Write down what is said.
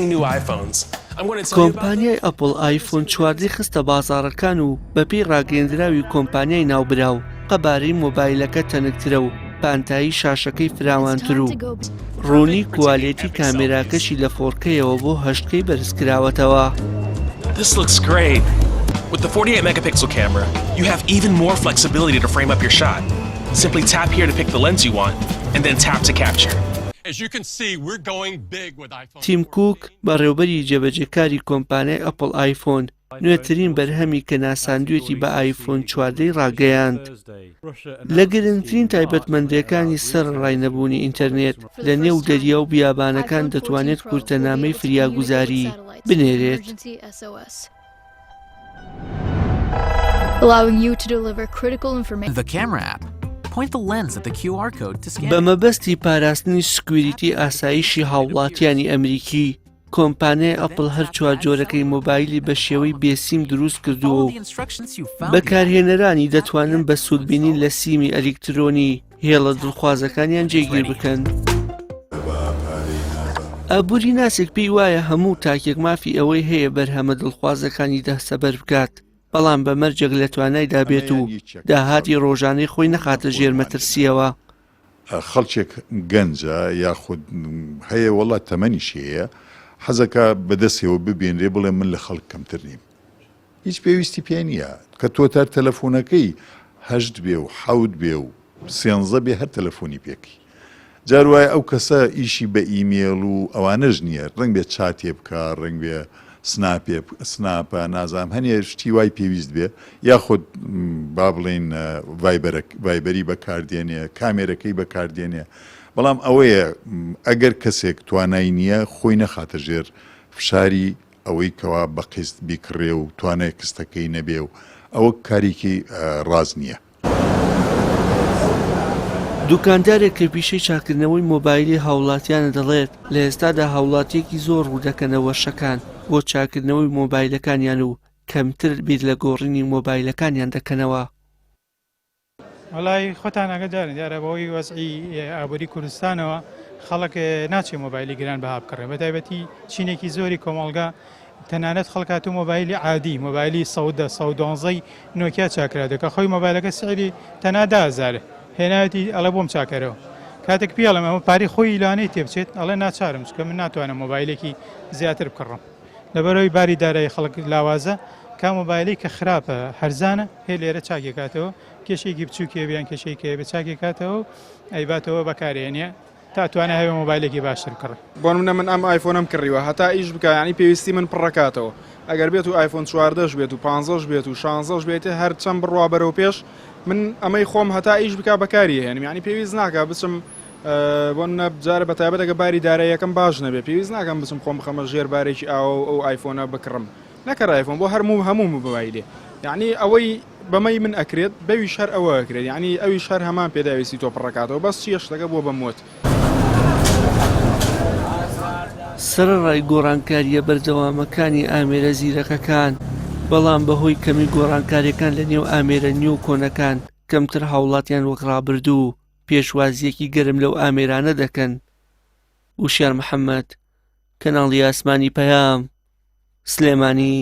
new iPhones. I'm going to tell you about کۆمپانیای ئەپڵ ئایفۆن 14 خستە بازاڕەکان و بەپێی ڕاگەیەندراوی کۆمپانیای ناوبراو قەبارەی مۆبایلەکە تەنکترە و پانتایی شاشەکەی فراوانتر و ڕوونی کوالێتی کامێراکەشی لە 4Kەوە بۆ 8K بەرزکراوەتەوە. This looks great. With the 48 megapixel camera, you have even more flexibility to frame up your shot. Simply tap here to pick the lens you want, and then tap to capture. As you can see, we're going big with iPhone. تیم کوک بەڕێوەبەری جێبەجێکاری کۆمپانیای ئەپڵ ئایفۆن نوێترین بەرهەمی کە ناساندوێتی بە ئایفۆن 14 ڕاگەیاند. لە گرنگترین تایبەتمەندیەکانی سەر ڕاینەبوونی ئینتەرنێت لە نێو دەریا و بیابانەکان دەتوانێت کورتەنامەی فریاگوزاری بنێرێت. allowing you to deliver critical information. The camera app. Point the lens at the QR code to scan. بە مەبەستی پاراستنی سکوریتی ئاسایشی هاوڵاتیانی ئەمریکی کۆمپانیای ئەپڵ هەر چوار جۆرەکەی مۆبایلی بە شێوەی بێسیم دروست کردووە و بەکارهێنەرانی دەتوانن بە سوودبینین لە سیمی ئەلکترۆنی هێڵە دڵخوازەکانیان جێگیر بکەن. ئابووری ناسێک پێی وایە هەموو تاکێک مافی ئەوەی هەیە بەرهەمە دڵخوازەکانی دەسەبەر بکات، بەڵام بە مەرجێک لە توانایدا بێت و داهاتی ڕۆژانەی خۆی نەخاتە ژێر مەترسیەوە. خەڵکێک گەنجە یاخود هەیە وڵات تەمەنیش هەیە حەزەکە بەدەستەوە ببێنرێ بڵێ من لە خەڵک کەمتر نیم. هیچ پێویستی پێ نییە کە تۆ تار تەلەفۆنەکەی 8 بێ و 7 بێ و 13 بێ هەر تەلەفۆنی پێکی. جار وایە ئەو کەسە ئیشی بە ئیمێل و ئەوانەش نییە، ڕنگ بێ چاتێ بکە، ڕنگ بێ سناپە نازام هەنێ شتی وای پێویست بێ یاخود با بڵێن ڤایبەری بەکاردێنێ کامێرەکەی بەکاردێنێ، بەڵام ئەوەیە ئەگەر کەسێک توانای نییە خۆی نەخاتە ژێر فشاری ئەوەی کەوا بە قست بیکڕێ و توانای کستەکەی نەبێ و ئەوە کارێکی ڕاز نییە. دوکاندارێک کە پیشەی چاکردنەوەی مۆبایلی هاوڵاتیانە دەڵێت لە ئێستادا هاوڵاتیەکی زۆر ڕوودەکەنە وەشەکان بۆ چاکردنەوەی مۆبایلەکانیان و کەمتر بیر لە گۆڕینی مۆبایلەکانیان دەکەنەوە. وەڵای خۆتان ئەگەدارن دیارە بەوەی وەزعی ئابووری کوردستانەوە خەڵک ناچێ مۆبایلی گران بەها بکڕێ، بەتایبەتی چینێکی زۆری کۆمەڵگا تەنانەت خەڵکات و مۆبایلی عادی مۆبایلی 112 نۆکیا چاکرا دەکە خۆی مۆبایلەکە سعری تەنا 10,000 هێناوەتی ئەڵە بۆم چاکەرەوە. کاتێک پێڵم ئەمە پاری خۆی لانەی تێبچێت ئەڵێ ناچارم چکە من ناتوانم مۆبایلێکی زیاتر بکڕم لەبەرەوەی باری دارایی خەڵک لاوازە کا مۆبایلی کە خراپە هەرزانە هێ لێرە چاکێکاتەوە کێشێکی بچووکێ بیان کێشەیەکە بە چاکێکاتەوە ئەیباتەوە بەکارێنە تا توانە هەوێ مۆبایلێکی باشتر کڕ. بۆ منە من ئەم ئایفۆنم کڕیوە هەتا ئیش بکە ینی پێویستی من پڕەکاتەوە ئەگەر بێت و ئایفۆن 14 بێت و 15 بێت و 16 بێتە هەر چەند بڕوا بەرەو پێش من ئەمەی خۆم هەتا ئیش بک بەکاری هێنم ینی پێویست ناکە بچم بۆ نەبجارە بە تایبەتەکە باری داراییەکەم باش نەبێ پێویست ناکەم بچم خۆم بخەمە ژێر بارێکی ئاوە ئەو ئایفۆنە بکڕم نەکەر ئایفۆن بۆ هەموو مۆبایلێ یعنی ئەوەی بەمەی من ئەکرێت بەویش هەر ئەوە ئەکرێت یعنی ئەویش هەر هەمان پێداویستی تۆ پڕەکاتەوە بەس چیەشتەکە بۆ بەموت. سەرڕای گۆڕانکاریە بەردەوامەکانی ئامێرە زیرەکەکان، بەڵام بەهۆی کەمی گۆڕانکاریەکان لە نێو ئامێرە نیو کۆنەکان کەمتر هاوڵاتیان وەک ڕابردوو پێشوازیەکی گەرم لەو ئامێرانە دەکەن. وشیار محەممەد، کەناڵی ئاسمانی پەیام، سلێمانی.